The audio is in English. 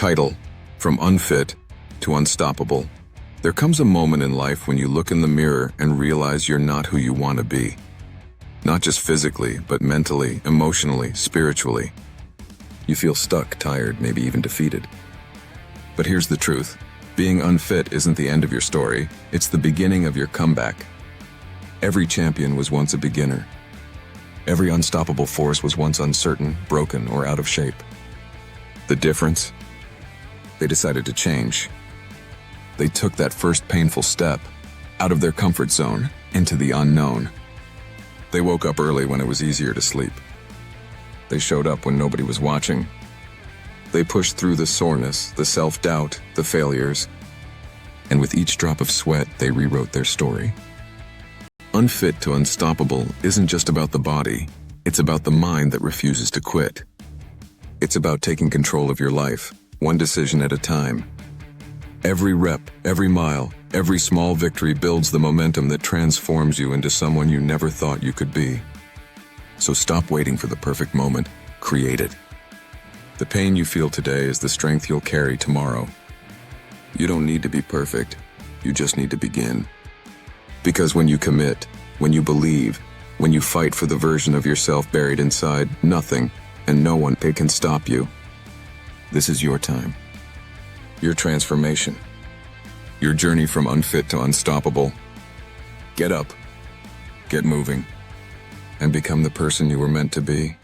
Title: From Unfit to Unstoppable. There comes a moment in life when you look in the mirror and realize you're not who you want to be. Not just physically, but mentally, emotionally, spiritually. You feel stuck, tired, maybe even defeated. But here's the truth. Being unfit isn't the end of your story, it's the beginning of your comeback. Every champion was once a beginner. Every unstoppable force was once uncertain, broken, or out of shape. The difference? They decided to change. They took that first painful step, out of their comfort zone, into the unknown. They woke up early when it was easier to sleep. They showed up when nobody was watching. They pushed through the soreness, the self-doubt, the failures, and with each drop of sweat, they rewrote their story. Unfit to Unstoppable isn't just about the body, it's about the mind that refuses to quit. It's about taking control of your life, one decision at a time. Every rep, every mile, every small victory builds the momentum that transforms you into someone you never thought you could be. So stop waiting for the perfect moment, create it. The pain you feel today is the strength you'll carry tomorrow. You don't need to be perfect, you just need to begin. Because when you commit, when you believe, when you fight for the version of yourself buried inside, nothing and no one can stop you. This is your time. Your transformation. Your journey from unfit to unstoppable. Get up, get moving, and become the person you were meant to be.